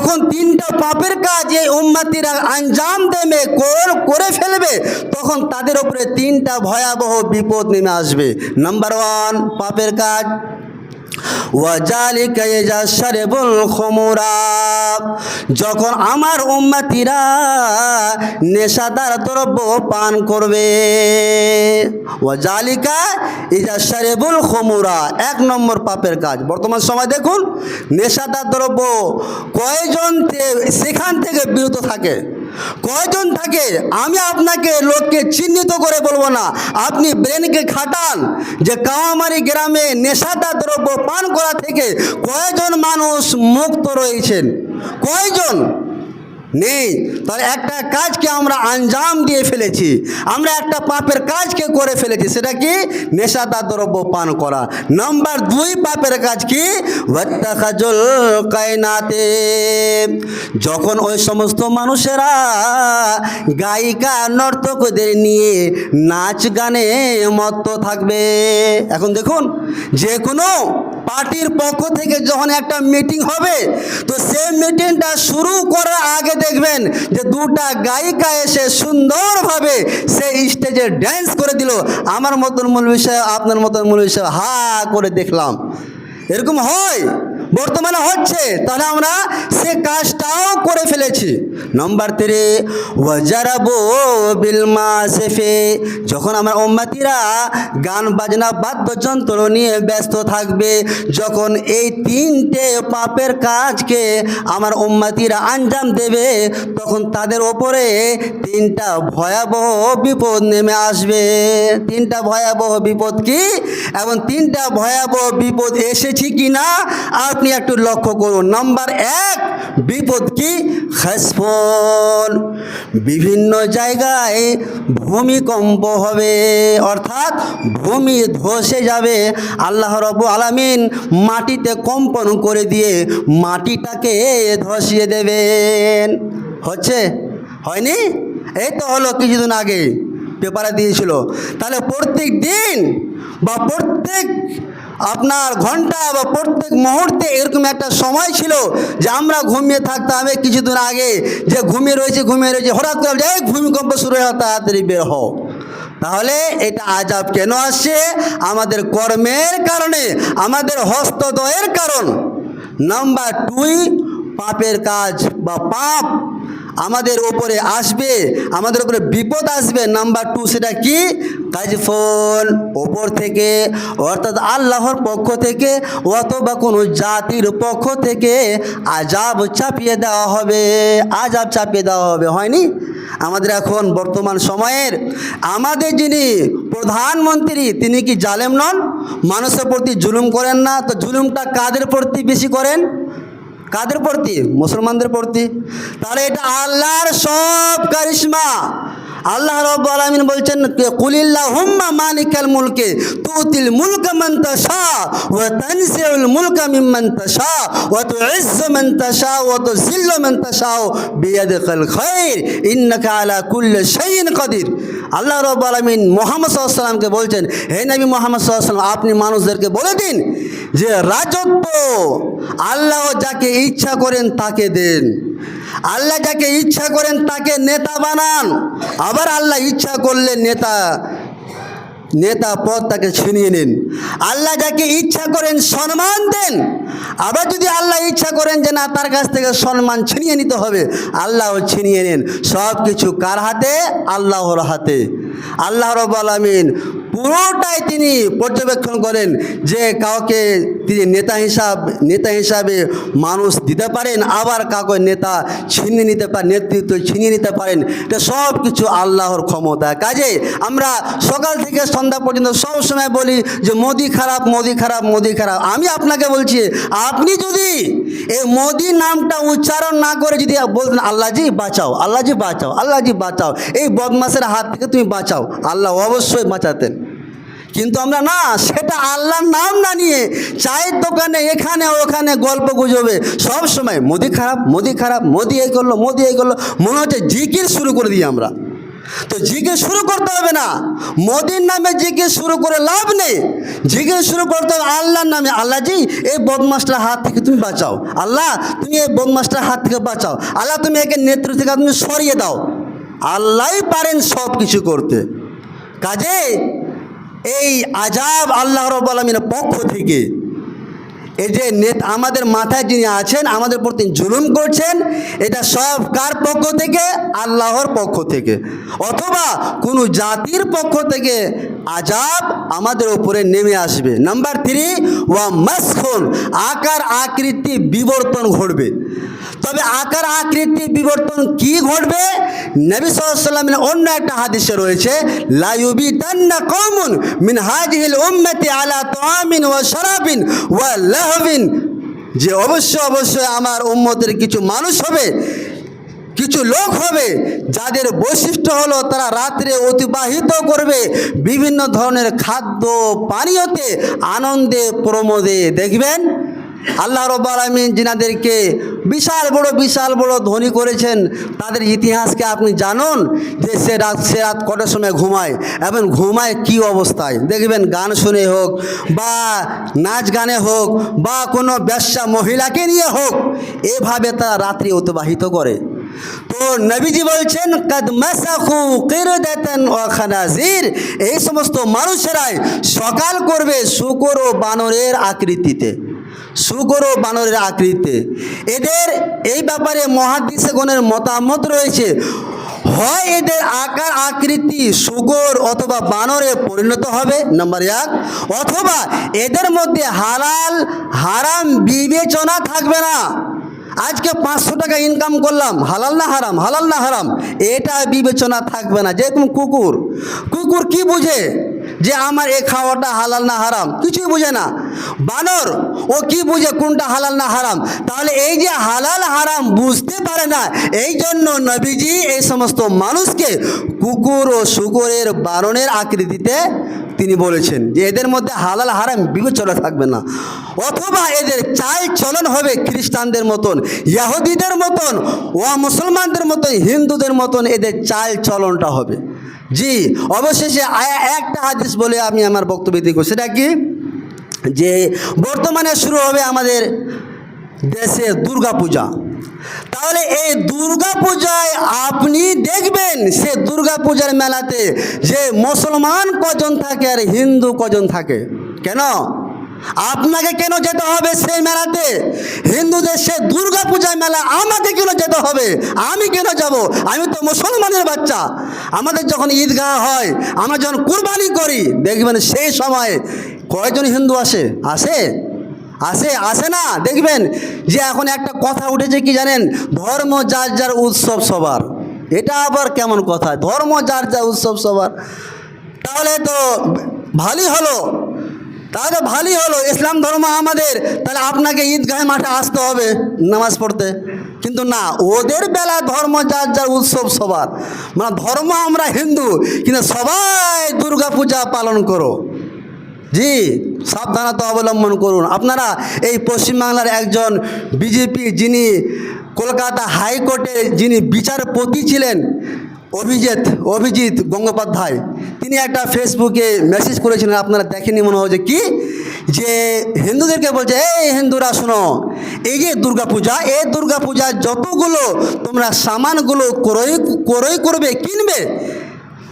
যখন তিনটা পাপের কাজ এই উম্মতিরা আঞ্জাম দেবে করে ফেলবে, তখন তাদের উপরে তিনটা ভয়াবহ বিপদ নেমে আসবে। নাম্বার 1 পাপের কাজ, ওয়াজালিকা ইজা শারিবুল খুমুরা, যখন আমার উম্মতিরা নেশাদার দ্রব্য পান করবে। ওয়াজালিকা ইজা শারিবুল খুমুরা, 1 নম্বর পাপের কাজ। বর্তমান সময় দেখুন নেশাদার দ্রব্য কয়জন সেখান থেকে বিরত থাকে, কয়জন থাকে। আমি আপনাকে লোককে চিহ্নিত করে বলবো না, আপনি ব্রেনকে খাটান যে কাওয়ামারি গ্রামে নেশাদার দ্রব্য পান করা থেকে কয়জন মানুষ মুক্ত রয়েছেন, কয়জন নেই। তাহলে একটা কাজকে আমরা আঞ্জাম দিয়ে ফেলেছি, আমরা একটা পাপের কাজকে করে ফেলেছি, সেটা কি? নেশাদার দ্রব্য পান করা। নাম্বার 2 পাপের কাজ কি? ওয়াত্তাখাজুল কায়নাতে, যখন ওই সমস্ত মানুষেরা গায়িকা নর্তকদের নিয়ে নাচ গানে মত্ত থাকবে। এখন দেখুন যে কোনো পার্টির পক্ষ থেকে যখন একটা মিটিং হবে, তো সেই মিটিংটা শুরু করার আগে দেখবেন যে 2টা গায়িকা এসে সুন্দরভাবে সেই স্টেজে ড্যান্স করে দিল। আমার মতন মৌলভী সাহেব, আপনার মতন মৌলভী সাহেব হা করে দেখলাম। এরকম হয়, বর্তমানে হচ্ছে। তাহলে আমরা সে কাজটাও করে ফেলেছি। নাম্বার 3 ওয়াজারাবু বিল মাসিফি, যখন আমার উম্মতিরা গান বাজনা বাদ্যযন্ত্র নিয়ে ব্যস্ত থাকবে, যখন এই 3টে পাপের কাজকে আমার উম্মতিরা আঞ্জাম দেবে, তখন তাদের ওপরে 3টা ভয়াবহ বিপদ নেমে আসবে। 3টা ভয়াবহ বিপদ কি, এবং 3টা ভয়াবহ বিপদ এসেছে কিনা আপনি একটু লক্ষ্য করুন। নাম্বার 1 বিপদ কি? খাসফুন, বিভিন্ন জায়গায় ভূমিকম্প হবে, অর্থাৎ ভূমি ধসে যাবে। আল্লাহ রাব্বুল আলামিন মাটিতে কম্পন করে দিয়ে মাটিটাকে ধসিয়ে দেবেন। হচ্ছে? হয়নি? এই তো হলো কিছুদিন আগে পেপারে দিয়েছিল। তাহলে প্রত্যেক দিন বা প্রত্যেক আপনার ঘন্টা বা প্রত্যেক মুহূর্তে এরকম একটা সময় ছিল যে আমরা ঘুমিয়ে থাকতাম। কিছুদিন আগে যে ঘুমিয়ে রয়েছে, হঠাৎ করে ভূমিকম্প শুরু হয়, তাড়াতাড়ি বের হও। তাহলে এটা আযাব কেন আসছে? আমাদের কর্মের কারণে, আমাদের হস্তদ্বয়ের কারণ। নাম্বার 2 পাপের কাজ বা পাপ আমাদের উপরে আসবে, আমাদের উপরে বিপদ আসবে। নাম্বার 2 সেটা কি? কাজফুন, ওপর থেকে, অর্থাৎ আল্লাহর পক্ষ থেকে অথবা কোনো জাতির পক্ষ থেকে আযাব চাপিয়ে দেওয়া হবে, আযাব চাপিয়ে দেওয়া হবে। হয়নি? আমাদের এখন বর্তমান সময়ের আমাদের যিনি প্রধানমন্ত্রী, তিনি কি জালেম নন? মানুষের প্রতি জুলুম করেন না? তো জুলুমটা কাদের প্রতি বেশি করেন? কাদের প্রতি? মুসলমানদের প্রতি। তাহলে এটা আল্লাহর সব কারিশমা। আল্লাহ রাব্বুল আলামিন বলছেন, কুলিল্লাহুম্মা মালিকাল মুলকি তুতিল মুলকা মান তাশা ওয়া তানজিউল মুলকা মিম্মান তাশা ওয়া তুইজ্জু মান তাশা ওয়া তুযিল্লু মান তাশা বিয়াদিকাল খায়র ইন্নাকা আলা কুল্লি শাইইন কাদির। আল্লাহ রাব্বুল আলামিন মুহাম্মদ সাল্লাল্লাহু আলাইহি ওয়াসাল্লামকে বলছেন, হে নবী মুহাম্মদ সাল্লাল্লাহু আলাইহি ওয়াসাল্লাম, আপনি মানুষদেরকে বলে দিন যে রাজত্ব আল্লাহ যাকে ইচ্ছা করেন তাকে দেন, আল্লাহ যাকে ইচ্ছা করেন তাকে নেতা বানান, আবার আল্লাহ ইচ্ছা করলে নেতা পদ তাকে ছিনিয়ে নেন। আল্লাহ যাকে ইচ্ছা করেন সম্মান দেন, আবার যদি আল্লাহ ইচ্ছা করেন যে না তার কাছ থেকে সম্মান ছিনিয়ে নিতে হবে, আল্লাহও ছিনিয়ে নেন। সব কিছু কার হাতে? আল্লাহর হাতে। আল্লাহ রাব্বুল আলামিন পুরোটাই তিনি পর্যবেক্ষণ করেন যে কাউকে তিনি নেতা হিসাবে মানুষ দিতে পারেন, আবার কাউকে নেতা ছিনিয়ে নিতে পারেন, নেতৃত্ব ছিনিয়ে নিতে পারেন। এটা সব কিছু আল্লাহর ক্ষমতা। কাজে আমরা সকাল থেকে সন্ধ্যা পর্যন্ত সব সময় বলি যে মোদি খারাপ, মোদি খারাপ, মোদি খারাপ। আমি আপনাকে বলছি, আপনি যদি এই মোদি নামটা উচ্চারণ না করে যদি বলতেন আল্লাহজি বাঁচাও, আল্লাহজি বাঁচাও, আল্লাহজি বাঁচাও, এই বদমাশের হাত থেকে তুমি বাঁচাও, আল্লাহ অবশ্যই বাঁচাতেন। কিন্তু আমরা না, সেটা আল্লাহর নাম না নিয়ে চায়ের দোকানে এখানে ওখানে গল্প গুজবে সব সময় মোদি খারাপ, মোদি খারাপ, মোদি এই করলো, মোদি এই করলো, মনে হচ্ছে জিকির শুরু করে দিই আমরা। তো জিজ্ঞেস শুরু করতে হবে না, মোদির নামে জিজ্ঞেস শুরু করে লাভ নেই। জিজ্ঞেস শুরু করতে হবে আল্লাহর নামে, আল্লাহ জি এই বদমাসটার হাত থেকে তুমি বাঁচাও, আল্লাহ তুমি এই বদমাসটার হাত থেকে বাঁচাও, আল্লাহ তুমি একে নেতৃত্ব থেকে তুমি সরিয়ে দাও। আল্লাহই পারেন সব কিছু করতে। কাজে এই আযাব আল্লাহ রাব্বুল আলামিনের পক্ষ থেকে, এই যে আমাদের মাথায় যিনি আছেন, আমাদের প্রতি জুলুম করছেন, এটা সব কার পক্ষ থেকে? আল্লাহর পক্ষ থেকে, অথবা কোনো জাতির পক্ষ থেকে আযাব আমাদের উপরে নেমে আসবে। নাম্বার 3, ওয়া মাসখুন, আকার আকৃতি বিবর্তন ঘটবে। তবে আকার আকৃতি বিবর্তন কি ঘটবে? নবী সাল্লাল্লাহু আলাইহি ওয়াসাল্লামের অন্য একটা হাদিসে রয়েছে, লা ইউবিতান্না কওমুন মিন হাযিহিল উম্মতি আলা তাআমিন ওয়া শারাবিন ওয়া লাহবিন, যে অবশ্যই আমার উম্মতের কিছু মানুষ হবে, কিছু লোক হবে যাদের বৈশিষ্ট্য হলো তারা রাত্রে অতিবাহিত করবে বিভিন্ন ধরনের খাদ্য পানীয়তে, আনন্দে প্রমোদে। দেখবেন আল্লাহ রাব্বুল আলামিন যিনাদেরকে বিশাল বড় ধনী করেছেন, তাদের ইতিহাসকে আপনি জানুন যে সে রাত কটার সময় ঘুমায় এবং ঘুমায় কি অবস্থায়। দেখবেন গান শুনে হোক বা নাচ গানে হোক বা কোনো বেশ্যা মহিলাকে নিয়ে হোক, এভাবে তারা রাত্রি অতিবাহিত করে। তো নবীজি বলছেন, কাদ মাসাখু কিরদাতান ওয়া খানাজির, এই সমস্ত মানুষেরাই সকাল করবে শূকর ও বানরের আকৃতিতে, শূকর ও বানরের আকৃতিতে। এদের এই ব্যাপারে মুহাদ্দিসগণের মতামত রয়েছে, হয় এদের আকার আকৃতি শূকর অথবা বানরে পরিণত হবে, নাম্বার 1, অথবা এদের মধ্যে হালাল হারাম বিবেচনা থাকবে না। আজকে 500 টাকা ইনকাম করলাম, হালাল না হারাম, হালাল না হারাম, এটা বিবেচনা থাকবে না। যেরকম কুকুর কি বুঝে যে আমার এ খাওয়াটা হালাল না হারাম? কিছুই বুঝে না। বানর ও কি বুঝে কোনটা হালাল না হারাম? তাহলে এই যে হালাল হারাম বুঝতে পারে না, এই জন্য নবীজি এই সমস্ত মানুষকে কুকুর ও শূকরের বানরের আকৃতিতে তিনি বলেছেন যে এদের মধ্যে হালাল হারাম বিবেচনা থাকবে না। অথবা এদের চাল চলন হবে খ্রিস্টানদের মতন, ইহুদিদের মতন, ও মুসলমানদের মতন, হিন্দুদের মতন এদের চাল চলনটা হবে। জি, অবশেষে একটা হাদিস বলে আমি আমার বক্তব্য দিই, সেটা কি? যে বর্তমানে শুরু হবে আমাদের দেশে দুর্গা পূজা। তাহলে এই দুর্গা পূজায় আপনি দেখবেন সে দুর্গা পূজার মেলাতে যে মুসলমান কজন থাকে আর হিন্দু কজন থাকে। কেন আপনাকে কেন যেতে হবে সেই মেলাতে? হিন্দুদের সে দুর্গা পূজার মেলা আমাকে কেন যেতে হবে? আমি কেন যাব? আমি তো মুসলমানের বাচ্চা। আমাদের যখন ঈদগাহ হয়, আমরা যখন কুরবানি করি, দেখবেন সেই সময় কয়জন হিন্দু আসে? আসে না? দেখবেন যে এখন একটা কথা উঠেছে কি জানেন, ধর্ম যার যার উৎসব সবার। এটা আবার কেমন কথা? ধর্ম যার যার উৎসব সবার, তাহলে তো ভালোই হলো, ইসলাম ধর্ম আমাদের, তাহলে আপনাকে ঈদগাহে মাঠে আসতে হবে নামাজ পড়তে। কিন্তু না, ওদের বেলা ধর্ম যার যার উৎসব সবার, মানে ধর্ম আমরা হিন্দু কিন্তু সবাই দুর্গা পূজা পালন করো। জি, সাবধানতা অবলম্বন করুন। আপনারা এই পশ্চিমবাংলার একজন বিজেপি, যিনি কলকাতা হাইকোর্টে যিনি বিচারপতি ছিলেন, অভিজিৎ গঙ্গোপাধ্যায়, তিনি একটা ফেসবুকে মেসেজ করেছিলেন, আপনারা দেখেনি মনে হচ্ছে কি, যে হিন্দুদেরকে বলছে, এই হিন্দুরা শোনো, এই যে দুর্গাপূজা, এই দুর্গাপূজার যতগুলো তোমরা সামানগুলো ক্রয় করবে, কিনবে,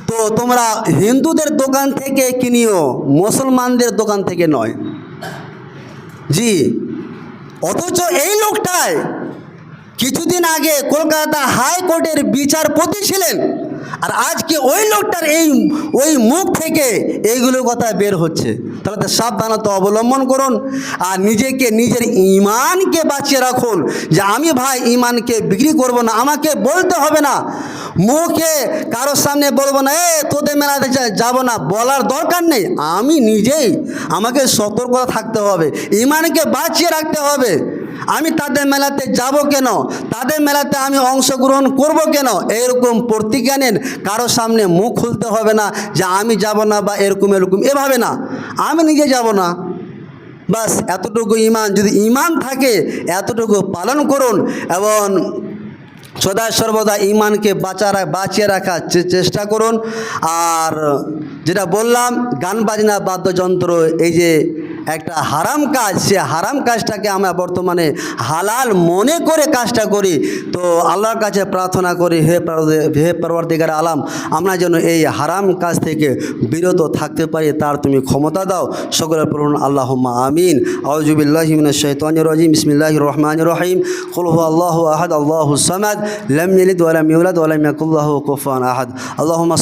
তো তোমরা হিন্দুদের দোকান থেকে কিনিও, মুসলমানদের দোকান থেকে নয়। জি, অথচ এই লোকটাই কিছুদিন আগে কলকাতা হাইকোর্টের বিচারপতি ছিলেন, আর আজকে ওই লোকটার ওই মুখ থেকে এইগুলো কথা বের হচ্ছে। তাহলে তো সাবধানতা অবলম্বন করুন আর নিজের ঈমানকে বাঁচিয়ে রাখুন, যে আমি ভাই ঈমানকে বিক্রি করব না। আমাকে বলতে হবে না, মুখে কারোর সামনে বলবো না, তোদের মেলাতে যাব না, বলার দরকার নেই। আমি নিজেই আমাকে সতর্কতা থাকতে হবে, ঈমানকে বাঁচিয়ে রাখতে হবে। আমি তাদের মেলাতে যাব কেন, তাদের মেলাতে আমি অংশগ্রহণ করব কেন, এরকম প্রতিজ্ঞা নেন। কারোর সামনে মুখ খুলতে হবে না যে আমি যাব না বা এরকম এভাবে না, আমি নিজে যাব না। বাস এতটুকু ঈমান, যদি ঈমান থাকে এতটুকু পালন করুন এবং সদা সর্বদা ইমানকে বাঁচিয়ে রাখার চেষ্টা করুন। আর যেটা বললাম, গান বাজনা বাদ্যযন্ত্র এই যে একটা হারাম কাজ, সে হারাম কাজটাকে আমরা বর্তমানে হালাল মনে করে কাজটা করি। তো আল্লাহর কাছে প্রার্থনা করি, হে পরওয়ারদিগার আলাম, আমরা যেন এই হারাম কাজ থেকে বিরত থাকতে পারি, তার তুমি ক্ষমতা দাও। সকলের পড়ুন আল্লাহুম্মা আমিন। আউযু বিল্লাহি মিনাশ শাইতানির রাজিম। বিসমিল্লাহির রহমানির রহিম। কুল হুয়াল্লাহু আহাদ, আল্লাহুস সামাদ, লাম ইয়ালিদ ওয়া লাম ইউলাদ ওয়া লাম ইয়াকুল লাহু কুফুয়ান আহাদ। আল্লাহুম্মা